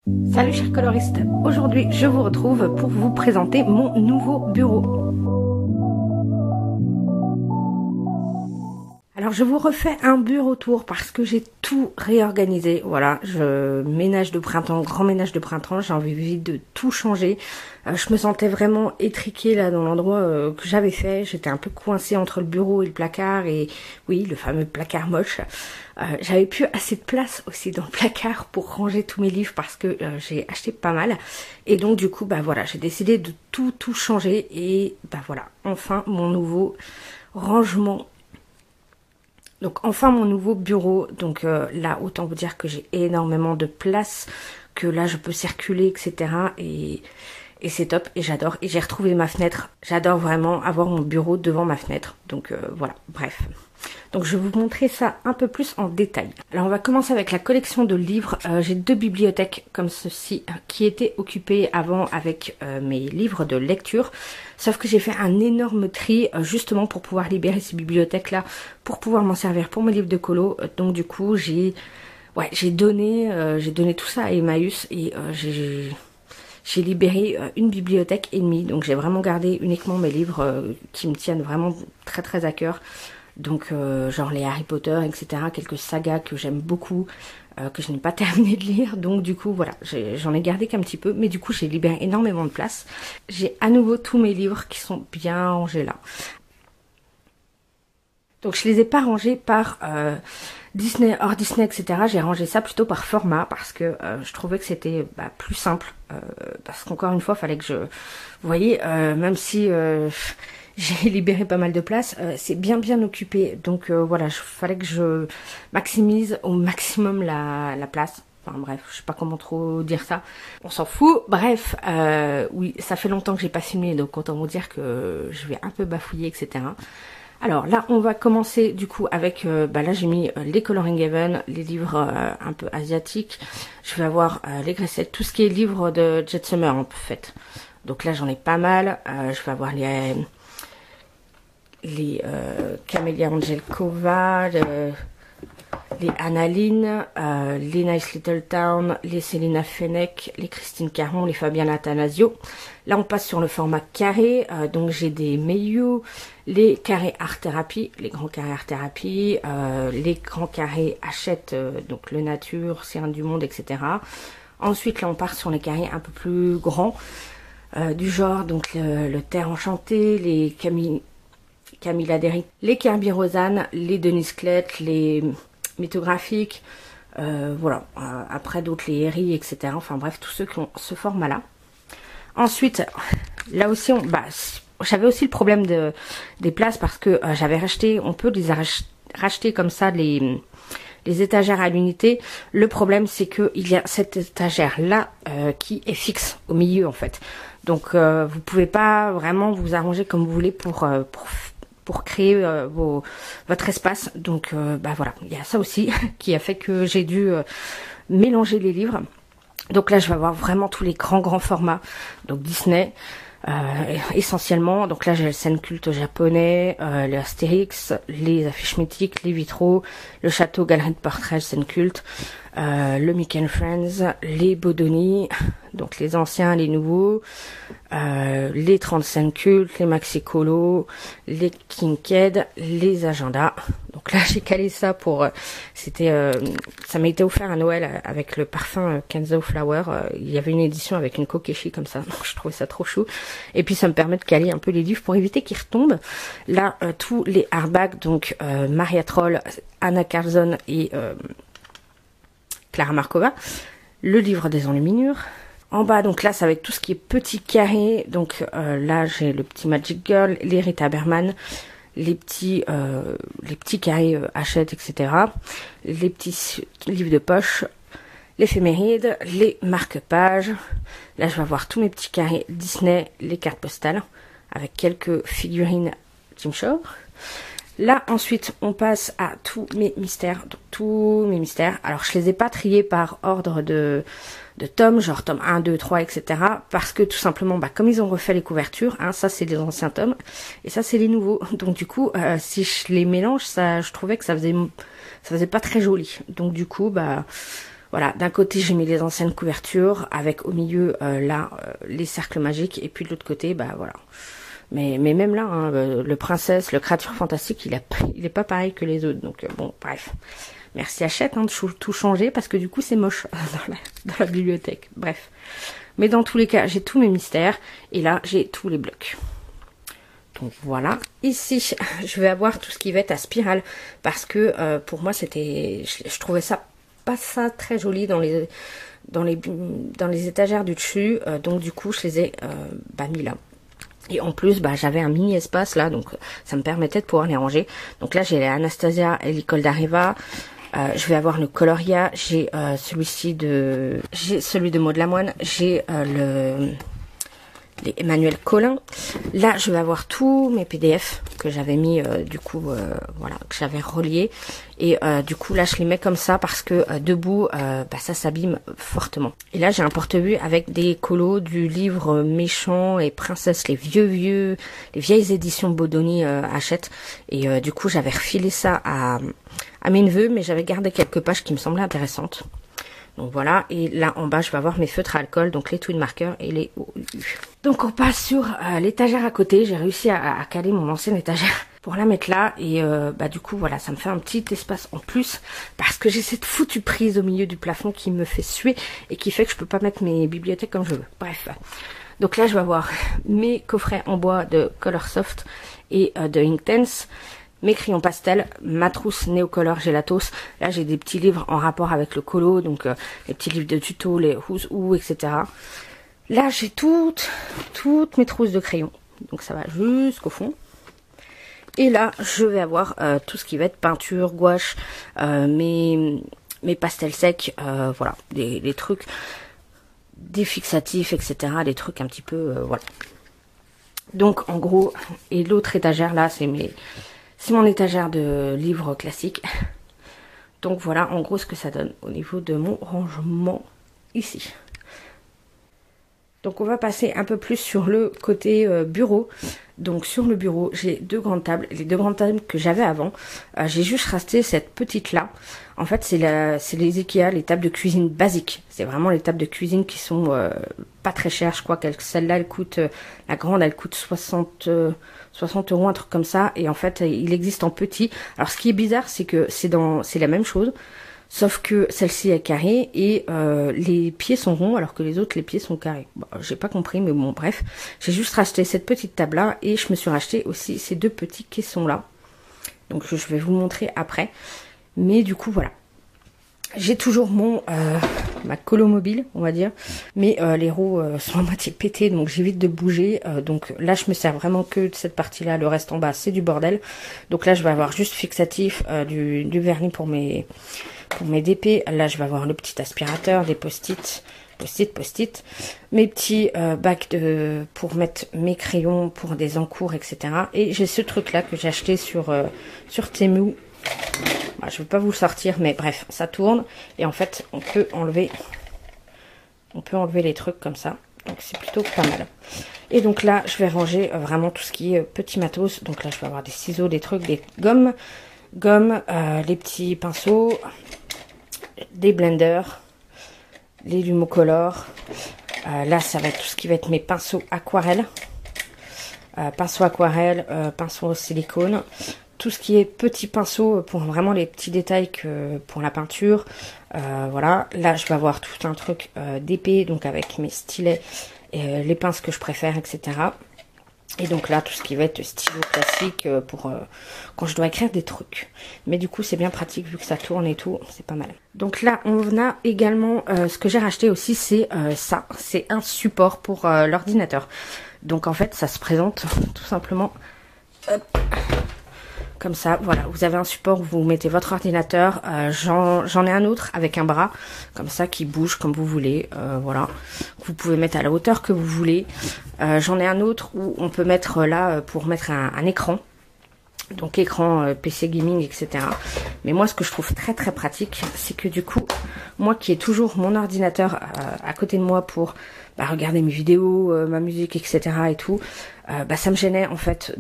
Salut chers coloristes, aujourd'hui je vous retrouve pour vous présenter mon nouveau bureau. Alors je vous refais un bureau tour parce que j'ai tout réorganisé, voilà, ménage de printemps, grand ménage de printemps, j'ai envie de tout changer. Je me sentais vraiment étriquée là dans l'endroit que j'avais fait, j'étais un peu coincée entre le bureau et le placard et oui, le fameux placard moche. J'avais plus assez de place aussi dans le placard pour ranger tous mes livres parce que j'ai acheté pas mal et donc du coup bah voilà, j'ai décidé de tout changer et bah voilà, enfin mon nouveau rangement. Donc enfin mon nouveau bureau, donc là autant vous dire que j'ai énormément de place, que là je peux circuler etc. Et c'est top et j'adore. Et j'ai retrouvé ma fenêtre, j'adore vraiment avoir mon bureau devant ma fenêtre. Donc voilà, bref. Donc je vais vous montrer ça un peu plus en détail. Alors on va commencer avec la collection de livres. J'ai deux bibliothèques comme ceci qui étaient occupées avant avec mes livres de lecture. Sauf que j'ai fait un énorme tri justement pour pouvoir libérer ces bibliothèques là, pour pouvoir m'en servir pour mes livres de colo. Donc du coup j'ai donné tout ça à Emmaüs et j'ai libéré une bibliothèque et demie. Donc j'ai vraiment gardé uniquement mes livres qui me tiennent vraiment très très à cœur. Donc genre les Harry Potter, etc. Quelques sagas que j'aime beaucoup, que je n'ai pas terminé de lire. Donc du coup voilà, j'en ai gardé qu'un petit peu. Mais du coup j'ai libéré énormément de place. J'ai à nouveau tous mes livres qui sont bien rangés là. Donc je les ai pas rangés par Disney, hors Disney, etc. J'ai rangé ça plutôt par format parce que je trouvais que c'était plus simple. Parce qu'encore une fois, fallait que je... Vous voyez, même si... j'ai libéré pas mal de place, c'est bien occupé, donc voilà, fallait que je maximise au maximum la place. Enfin bref, je sais pas comment trop dire ça, on s'en fout. Bref, oui, ça fait longtemps que j'ai pas filmé, donc autant vous dire que je vais un peu bafouiller, etc. Alors là, on va commencer du coup avec, là j'ai mis les Coloring Heaven, les livres un peu asiatiques. Je vais avoir les Gressel, tout ce qui est livres de Jet Summer en fait. Donc là j'en ai pas mal, je vais avoir les Camélia Angelkova, les Annaline, les Nice Little Town, les Célina Fenech, les Christine Caron, les Fabienne Attanasio. Là on passe sur le format carré, donc j'ai des Meiyu, les carrés Art Therapy, les grands carrés Art Therapy, les grands carrés Hachette, donc le Nature, Sirène du Monde, etc. Ensuite là on part sur les carrés un peu plus grands, du genre donc le Terre Enchantée, les Camilla Derrick, les Kirby Rosanne, les Denise Klett, les mythographiques, voilà, après d'autres les Herry, etc. Enfin bref, tous ceux qui ont ce format là. Ensuite, là aussi, j'avais aussi le problème des places parce que j'avais racheté, on peut les racheter comme ça les étagères à l'unité. Le problème c'est que il y a cette étagère là qui est fixe au milieu en fait. Donc vous pouvez pas vraiment vous arranger comme vous voulez pour créer votre espace. Donc voilà, il y a ça aussi qui a fait que j'ai dû mélanger les livres. Donc là je vais avoir vraiment tous les grands formats, donc Disney essentiellement. Donc là j'ai le scène culte japonais, les Astérix, les affiches mythiques, les vitraux, le château, galerie de portraits, scène culte, le Mickey and Friends, les Bodoni, donc les anciens, les nouveaux, les 30 scènes cultes, les Maxi Colo, les Kinked, les agendas. Donc là j'ai calé ça pour ça m'a été offert à Noël avec le parfum Kenzo Flower. Il y avait une édition avec une kokeshi comme ça, donc je trouvais ça trop chou. Et puis ça me permet de caler un peu les livres pour éviter qu'ils retombent. Là tous les hardbacks, donc Maria Troll, Anna Carlson et Clara Markova, le livre des enluminures. En bas, donc là, c'est avec tout ce qui est petit carré. Donc là, j'ai le petit Magic Girl, les Rita Berman, les petits carrés Hachette, etc. Les petits livres de poche, l'éphéméride, les marque-pages. Là, je vais avoir tous mes petits carrés Disney, les cartes postales, avec quelques figurines Jim Shore. Là, ensuite, on passe à tous mes mystères. Donc, tous mes mystères. Alors, je les ai pas triés par ordre de tomes, genre tome 1, 2, 3, etc. Parce que, tout simplement, comme ils ont refait les couvertures, hein, ça, c'est les anciens tomes, et ça, c'est les nouveaux. Donc, du coup, si je les mélange, ça, je trouvais que ça faisait pas très joli. Donc, du coup, Voilà, d'un côté j'ai mis les anciennes couvertures avec au milieu là les cercles magiques et puis de l'autre côté bah voilà. Mais même là, hein, le princesse, le créature fantastique, il est pas pareil que les autres. Donc bon, bref. Merci Hachette hein, de tout changer parce que du coup c'est moche dans la bibliothèque. Bref. Mais dans tous les cas, j'ai tous mes mystères et là j'ai tous les blocs. Donc voilà. Ici, je vais avoir tout ce qui va être à spirale parce que pour moi c'était, je trouvais ça pas ça très joli dans les étagères du dessus. Donc du coup je les ai mis là. Et en plus, j'avais un mini espace là, donc ça me permettait de pouvoir les ranger. Donc là, j'ai les Anastasia et l'École d'Areva. Je vais avoir le Coloria. J'ai celui de Maud Lamoine. J'ai les Emmanuel Collin. Là, je vais avoir tous mes PDF que j'avais mis, voilà, que j'avais reliés. Et du coup, là, je les mets comme ça parce que debout, ça s'abîme fortement. Et là, j'ai un porte-vue avec des colos du livre Méchant et Princesse, les vieilles éditions Bodoni Hachette. Et du coup, j'avais refilé ça à mes neveux, mais j'avais gardé quelques pages qui me semblaient intéressantes. Donc voilà, et là en bas je vais avoir mes feutres à alcool, donc les Twin Markers et les OU. Donc on passe sur l'étagère à côté, j'ai réussi à caler mon ancienne étagère pour la mettre là, et du coup voilà, ça me fait un petit espace en plus, parce que j'ai cette foutue prise au milieu du plafond qui me fait suer, et qui fait que je peux pas mettre mes bibliothèques comme je veux. Bref, donc là je vais avoir mes coffrets en bois de Colorsoft et de Inktense, mes crayons pastel, ma trousse Neocolor Gelatos. Là j'ai des petits livres en rapport avec le colo, donc les petits livres de tuto, les who's who, etc. Là j'ai toutes mes trousses de crayons, donc ça va jusqu'au fond. Et là je vais avoir tout ce qui va être peinture, gouache, mes pastels secs, voilà, des trucs, des fixatifs, etc. Des trucs un petit peu, voilà. Donc en gros, et l'autre étagère là c'est mon étagère de livres classiques. Donc voilà en gros ce que ça donne au niveau de mon rangement ici. Donc on va passer un peu plus sur le côté bureau. Donc sur le bureau j'ai deux grandes tables. Les deux grandes tables que j'avais avant, j'ai juste racheté cette petite là. En fait c'est les Ikea, les tables de cuisine basiques. C'est vraiment les tables de cuisine qui sont pas très chères. Je crois que celle-là elle coûte, la grande elle coûte 60 €, un truc comme ça. Et en fait il existe en petit. Alors ce qui est bizarre c'est que c'est la même chose. Sauf que celle-ci est carrée et les pieds sont ronds alors que les autres les pieds sont carrés. Bon, j'ai pas compris mais bon bref. J'ai juste racheté cette petite table là et je me suis racheté aussi ces deux petits caissons là. Donc je vais vous montrer après. Mais du coup voilà. J'ai toujours ma colo mobile on va dire. Mais les roues sont à moitié pétées donc j'évite de bouger. Donc là je me sers vraiment que de cette partie là. Le reste en bas c'est du bordel. Donc là je vais avoir juste fixatif, du vernis pour mes DP, là je vais avoir le petit aspirateur, des post-it, mes petits bacs pour mettre mes crayons pour des encours, etc. Et j'ai ce truc là que j'ai acheté sur Temu. Bah, je vais pas vous le sortir, mais bref, ça tourne et en fait on peut enlever les trucs comme ça. Donc c'est plutôt pas mal. Et donc là je vais ranger vraiment tout ce qui est petit matos. Donc là je vais avoir des ciseaux, des trucs, des gommes, les petits pinceaux, des blenders, les Lumocolor. Là ça va être tout ce qui va être mes pinceaux aquarelles, pinceaux silicone, tout ce qui est petits pinceaux pour vraiment les petits détails pour la peinture. Voilà, là je vais avoir tout un truc d'épée, donc avec mes stylets, les pinces que je préfère, etc. Et donc là, tout ce qui va être stylo classique pour quand je dois écrire des trucs. Mais du coup, c'est bien pratique vu que ça tourne et tout, c'est pas mal. Donc là, on a également, ce que j'ai racheté aussi, c'est ça. C'est un support pour l'ordinateur. Donc en fait, ça se présente tout simplement comme ça. Voilà, vous avez un support où vous mettez votre ordinateur. J'en ai un autre avec un bras comme ça qui bouge comme vous voulez. Voilà, vous pouvez mettre à la hauteur que vous voulez. J'en ai un autre où on peut mettre là pour mettre un écran. Donc écran PC gaming, etc. Mais moi ce que je trouve très très pratique, c'est que du coup moi qui ai toujours mon ordinateur à côté de moi pour regarder mes vidéos, ma musique, etc. et tout, ça me gênait en fait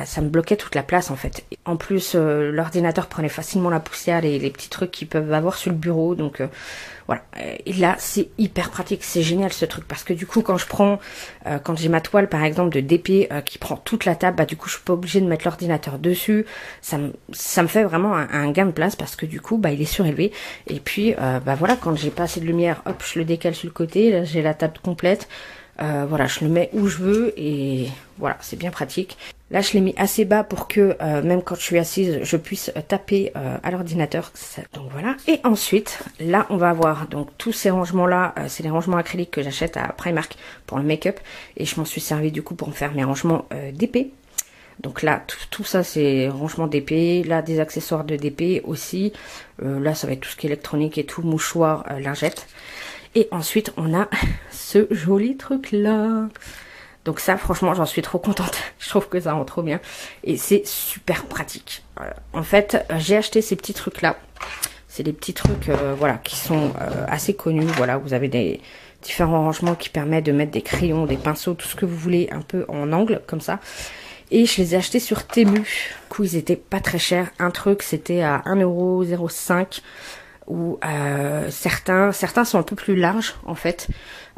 ça me bloquait toute la place en fait. En plus, l'ordinateur prenait facilement la poussière, les petits trucs qu'ils peuvent avoir sur le bureau, donc voilà. Et là, c'est hyper pratique, c'est génial ce truc, parce que du coup, quand j'ai ma toile par exemple de DP qui prend toute la table, du coup, je suis pas obligée de mettre l'ordinateur dessus. Ça me fait vraiment un gain de place parce que du coup, il est surélevé. Et puis, voilà, quand j'ai pas assez de lumière, hop, je le décale sur le côté. Là, j'ai la table complète. Voilà, je le mets où je veux et voilà, c'est bien pratique. Là, je l'ai mis assez bas pour que même quand je suis assise, je puisse taper à l'ordinateur. Donc voilà. Et ensuite, là, on va avoir donc tous ces rangements-là. C'est les rangements acryliques que j'achète à Primark pour le make-up. Et je m'en suis servi du coup pour me faire mes rangements d'épée. Donc là, tout ça, c'est rangement d'épée. Là, des accessoires de DP aussi. Là, ça va être tout ce qui est électronique et tout, mouchoir, lingette. Et ensuite, on a ce joli truc-là. Donc ça, franchement, j'en suis trop contente. Je trouve que ça rend trop bien. Et c'est super pratique. En fait, j'ai acheté ces petits trucs-là. C'est des petits trucs, voilà, qui sont assez connus. Voilà, vous avez des différents rangements qui permettent de mettre des crayons, des pinceaux, tout ce que vous voulez, un peu en angle, comme ça. Et je les ai achetés sur Temu. Du coup, ils étaient pas très chers. Un truc, c'était à 1,05 €. Ou certains sont un peu plus larges en fait,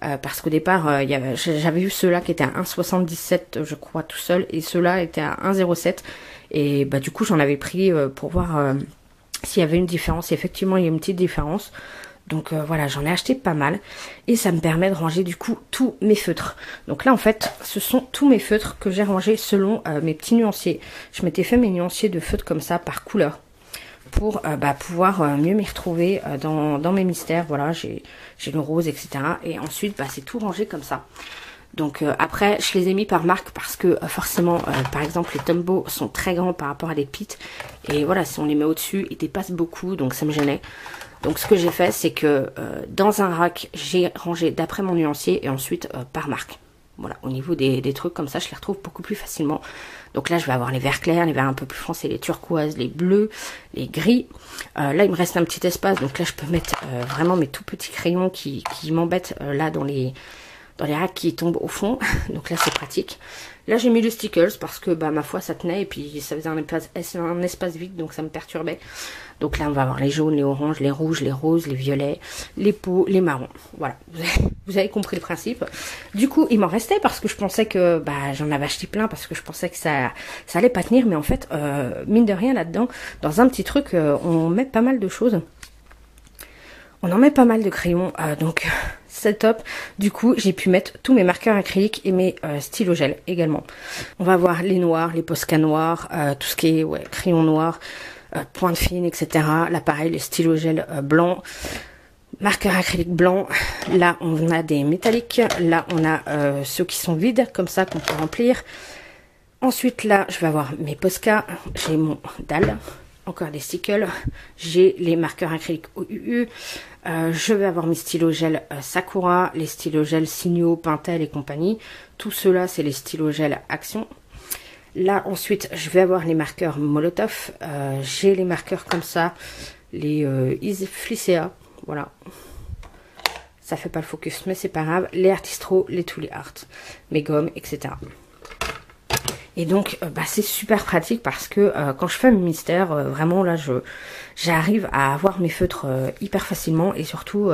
parce qu'au départ j'avais vu ceux-là qui étaient à 1,77 je crois tout seul, et ceux-là étaient à 1,07, et du coup j'en avais pris pour voir s'il y avait une différence. Et effectivement il y a une petite différence, donc voilà, j'en ai acheté pas mal et ça me permet de ranger du coup tous mes feutres. Donc là en fait ce sont tous mes feutres que j'ai rangés selon mes petits nuanciers. Je m'étais fait mes nuanciers de feutres comme ça par couleur pour pouvoir mieux m'y retrouver dans mes mystères. Voilà, j'ai le rose, etc. Et ensuite, c'est tout rangé comme ça. Donc après, je les ai mis par marque parce que forcément, par exemple, les Tombow sont très grands par rapport à des pits. Et voilà, si on les met au-dessus, ils dépassent beaucoup, donc ça me gênait. Donc ce que j'ai fait, c'est que dans un rack, j'ai rangé d'après mon nuancier et ensuite par marque. Voilà, au niveau des trucs comme ça, je les retrouve beaucoup plus facilement. Donc là, je vais avoir les verts clairs, les verts un peu plus foncés, les turquoises, les bleus, les gris. Là, il me reste un petit espace, donc là, je peux mettre vraiment mes tout petits crayons qui m'embêtent là dans les racks qui tombent au fond. Donc là, c'est pratique. Là, j'ai mis le stickers parce que, ma foi, ça tenait et puis ça faisait un espace vide, donc ça me perturbait. Donc là, on va avoir les jaunes, les oranges, les rouges, les roses, les violets, les peaux, les marrons. Voilà, vous avez compris le principe. Du coup, il m'en restait parce que je pensais que j'en avais acheté plein parce que je pensais que ça allait pas tenir. Mais en fait, mine de rien, là-dedans, dans un petit truc, on met pas mal de choses. On en met pas mal de crayons, donc c'est top. Du coup, j'ai pu mettre tous mes marqueurs acryliques et mes stylos gel également. On va voir les noirs, les Posca noirs, tout ce qui est crayons noirs, pointe fine, etc. Là, pareil, les stylos gel blancs, marqueurs acryliques blancs. Là, on a des métalliques. Là, on a ceux qui sont vides, comme ça, qu'on peut remplir. Ensuite, là, je vais avoir mes Posca. J'ai mon dalle. Encore des stickers, j'ai les marqueurs acryliques OUU, je vais avoir mes stylos gel Sakura, les stylos gel Signaux, Pentel et compagnie. Tout cela, c'est les stylos gel Action. Là, ensuite, je vais avoir les marqueurs Molotov, j'ai les marqueurs comme ça, les Easy Flicea, voilà. Ça fait pas le focus, mais c'est pas grave. Les Artistro, les Tooly Art, mes gommes, etc. Et donc, c'est super pratique parce que quand je fais mes mystères, vraiment là, j'arrive à avoir mes feutres hyper facilement et surtout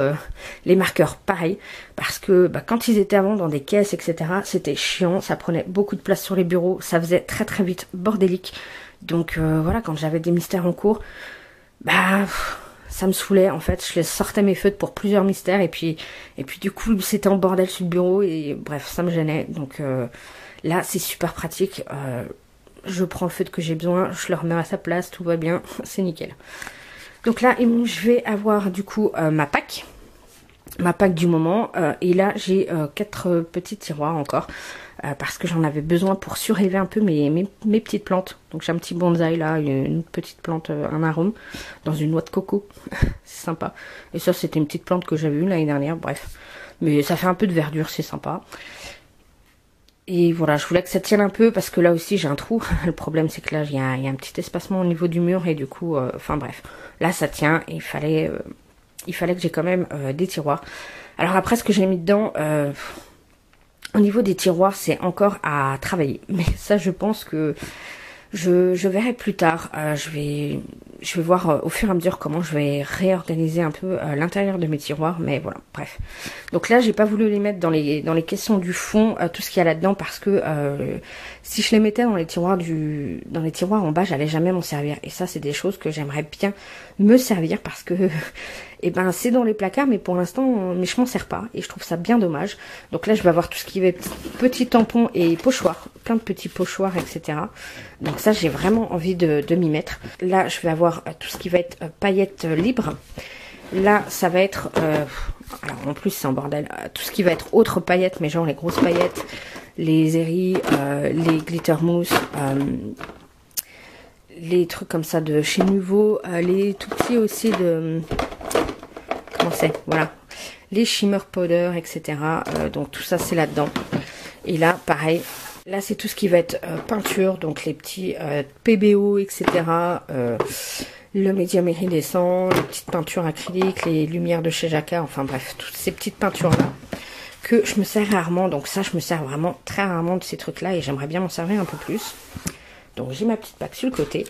les marqueurs pareil. Parce que quand ils étaient avant dans des caisses, etc., c'était chiant, ça prenait beaucoup de place sur les bureaux, ça faisait très très vite bordélique. Donc voilà, quand j'avais des mystères en cours, ça me saoulait en fait. Je sortais mes feutres pour plusieurs mystères et puis du coup, c'était en bordel sur le bureau et bref, ça me gênait. Donc là, c'est super pratique. Je prends le feutre que j'ai besoin, je le remets à sa place, tout va bien, c'est nickel. Donc là, je vais avoir du coup ma pack du moment. Et là, j'ai 4 petits tiroirs encore. Parce que j'en avais besoin pour surélever un peu mes petites plantes. Donc j'ai un petit bonsaï là, une petite plante, un arôme, dans une noix de coco. C'est sympa. Et ça, c'était une petite plante que j'avais eue l'année dernière, bref. Mais ça fait un peu de verdure, c'est sympa. Et voilà, je voulais que ça tienne un peu parce que là aussi j'ai un trou. Le problème c'est que là il y a un petit espacement au niveau du mur et du coup, enfin bref. Là ça tient et il fallait il fallait que j'ai quand même des tiroirs. Alors après, ce que j'ai mis dedans, au niveau des tiroirs, c'est encore à travailler. Mais ça, je pense que je verrai plus tard. Je vais voir au fur et à mesure comment je vais réorganiser un peu l'intérieur de mes tiroirs. Mais voilà, bref. Donc là, j'ai pas voulu les mettre dans les caissons du fond, tout ce qu'il y a là-dedans, parce que si je les mettais dans les tiroirs en bas, j'allais jamais m'en servir. Et ça, c'est des choses que j'aimerais bien me servir parce que et ben c'est dans les placards, mais pour l'instant, mais je m'en sers pas et je trouve ça bien dommage. Donc là, je vais avoir tout ce qui va être petits tampons et pochoirs, plein de petits pochoirs, etc. Donc ça, j'ai vraiment envie de m'y mettre. Là, je vais avoir tout ce qui va être paillettes libres. Là, ça va être, alors en plus c'est en bordel, tout ce qui va être autres paillettes, mais genre les grosses paillettes, les Eri, les glitter mousse, les trucs comme ça de chez Nuvo, les tout petits aussi de, comment c'est, voilà, les shimmer powder, etc. Donc tout ça c'est là-dedans. Et là, pareil, là c'est tout ce qui va être peinture, donc les petits PBO, etc. Le médium iridescent, les petites peintures acryliques, les lumières de chez Jacquard, enfin bref, toutes ces petites peintures-là que je me sers rarement. Donc ça, je me sers vraiment très rarement de ces trucs-là et j'aimerais bien m'en servir un peu plus. Donc j'ai ma petite plaque sur le côté.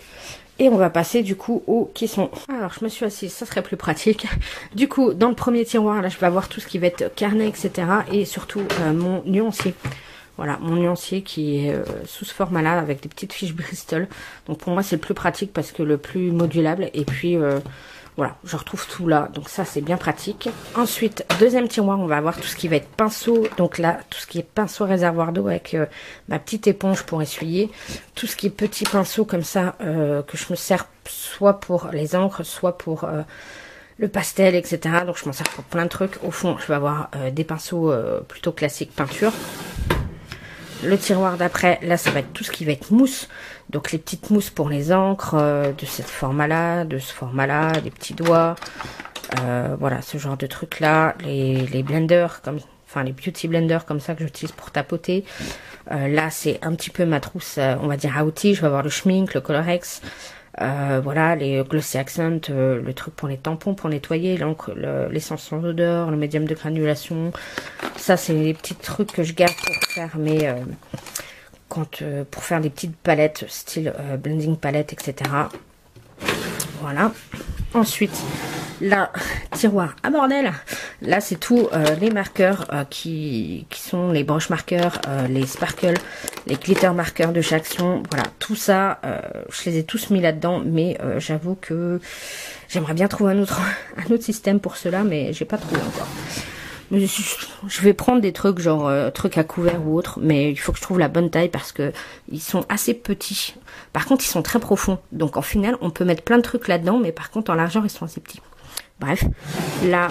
Et on va passer du coup aux caissons. Alors je me suis assise, ça serait plus pratique. Du coup, dans le premier tiroir, là je vais avoir tout ce qui va être carnet, etc. Et surtout mon nuancier. Voilà, mon nuancier qui est sous ce format-là avec des petites fiches Bristol. Donc pour moi c'est le plus pratique parce que le plus modulable. Et puis voilà, je retrouve tout là. Donc ça c'est bien pratique. Ensuite, deuxième tiroir, on va avoir tout ce qui va être pinceau. Donc là, tout ce qui est pinceau réservoir d'eau avec ma petite éponge pour essuyer. Tout ce qui est petit pinceau comme ça que je me sers soit pour les encres, soit pour le pastel, etc. Donc je m'en sers pour plein de trucs. Au fond, je vais avoir des pinceaux plutôt classiques peinture. Le tiroir d'après, là, ça va être tout ce qui va être mousse. Donc, les petites mousses pour les encres, de cette format-là, de ce format-là, des petits doigts. Voilà, ce genre de trucs-là. Les blenders, enfin, les beauty blenders comme ça que j'utilise pour tapoter. Là, c'est un petit peu ma trousse, on va dire, à outils. Je vais avoir le schmink, le Colorex. Voilà, les glossy accent, le truc pour les tampons, pour nettoyer, l'encre, l'essence sans odeur, le médium de granulation. Ça, c'est les petits trucs que je garde pour faire mes pour faire des petites palettes style blending palette, etc. Voilà. Ensuite, là, tiroir à bordel. Là, c'est tous les marqueurs qui sont les broches marqueurs, les sparkles, les glitter marqueurs de chaque son. Voilà, tout ça, je les ai tous mis là-dedans, mais j'avoue que j'aimerais bien trouver un autre système pour cela, mais j'ai pas trouvé encore. Mais je vais prendre des trucs genre trucs à couvert ou autre, mais il faut que je trouve la bonne taille parce que ils sont assez petits. Par contre, ils sont très profonds. Donc en final, on peut mettre plein de trucs là-dedans, mais par contre en largeur, ils sont assez petits. Bref, là,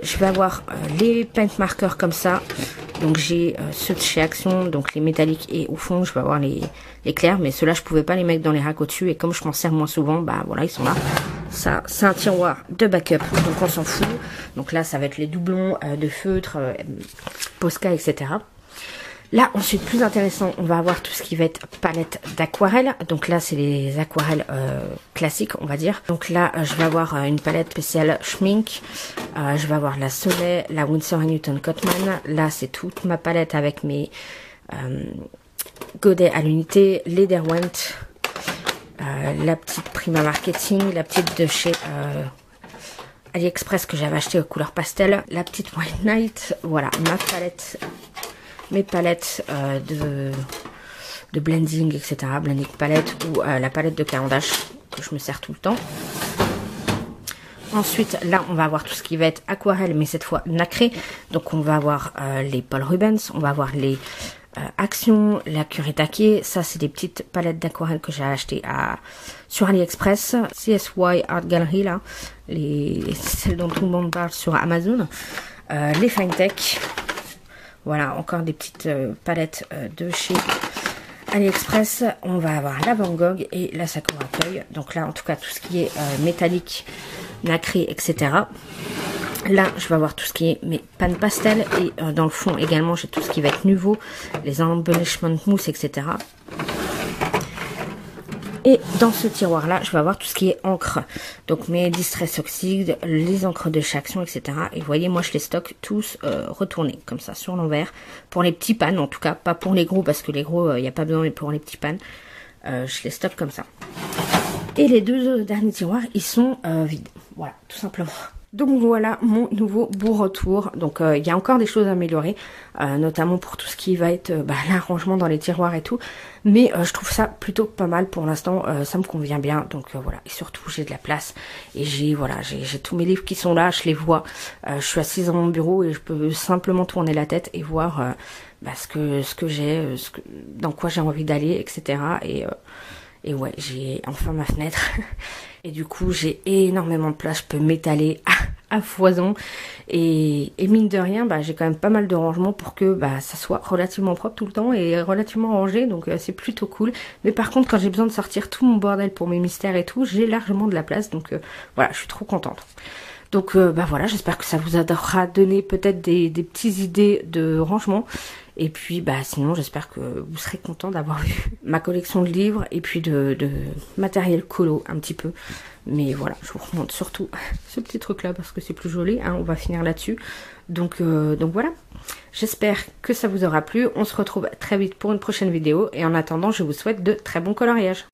je vais avoir les paint markers comme ça. Donc j'ai ceux de chez Action, donc les métalliques, et au fond, je vais avoir les clairs, mais ceux-là, je pouvais pas les mettre dans les racks au-dessus, et comme je m'en sers moins souvent, bah voilà, ils sont là. Ça, c'est un tiroir de backup, donc on s'en fout. Donc là, ça va être les doublons de feutre, Posca, etc. Là, ensuite, plus intéressant, on va avoir tout ce qui va être palette d'aquarelle. Donc là, c'est les aquarelles classiques, on va dire. Donc là, je vais avoir une palette spéciale Schmink. Je vais avoir la Soleil, la Winsor & Newton Cotman. Là, c'est toute ma palette avec mes godets à l'unité, les Derwent, la petite Prima Marketing, la petite de chez AliExpress que j'avais acheté aux couleurs pastel, la petite White Night. Voilà, ma palette. Mes palettes de blending, etc. Blending palette ou la palette de Caran d'Ache que je me sers tout le temps. Ensuite, là, on va avoir tout ce qui va être aquarelle, mais cette fois nacré. Donc, on va avoir les Paul Rubens, on va avoir les Action, la Kuretake. Ça, c'est des petites palettes d'aquarelle que j'ai achetées sur AliExpress. CSY Art Gallery, là. Celles dont tout le monde parle sur Amazon. Les Finetech. Voilà, encore des petites palettes de chez AliExpress. On va avoir la Van Gogh et la Sakura Koi. Donc là, en tout cas, tout ce qui est métallique, nacré, etc. Là, je vais avoir tout ce qui est mes pannes pastel. Et dans le fond, également, j'ai tout ce qui va être nouveau. Les embellishment mousse, etc. Et dans ce tiroir là je vais avoir tout ce qui est encre, donc mes Distress Oxide, les encres de chez Action, etc. Et vous voyez, moi je les stocke tous retournés comme ça sur l'envers, pour les petits pannes en tout cas, pas pour les gros parce que les gros il n'y a pas besoin, mais pour les petits pannes je les stocke comme ça. Et les deux derniers tiroirs ils sont vides, voilà, tout simplement. Donc voilà mon nouveau beau retour. Donc il y a encore des choses à améliorer, notamment pour tout ce qui va être l'arrangement dans les tiroirs et tout. Mais je trouve ça plutôt pas mal pour l'instant, ça me convient bien. Donc voilà, et surtout j'ai de la place et j'ai tous mes livres qui sont là, je les vois. Je suis assise dans mon bureau et je peux simplement tourner la tête et voir ce que j'ai, dans quoi j'ai envie d'aller, etc. Et ouais, j'ai enfin ma fenêtre. Et du coup, j'ai énormément de place. Je peux m'étaler à foison. Et mine de rien, j'ai quand même pas mal de rangement pour que ça soit relativement propre tout le temps et relativement rangé. Donc c'est plutôt cool. Mais par contre, quand j'ai besoin de sortir tout mon bordel pour mes mystères et tout, j'ai largement de la place. Donc voilà, je suis trop contente. Donc voilà, j'espère que ça vous aura donné peut-être des petites idées de rangement. Et puis sinon j'espère que vous serez content d'avoir vu ma collection de livres et puis de matériel colo un petit peu. Mais voilà, je vous remonte surtout ce petit truc là parce que c'est plus joli, hein, on va finir là-dessus. Donc voilà, j'espère que ça vous aura plu. On se retrouve très vite pour une prochaine vidéo et en attendant je vous souhaite de très bons coloriages.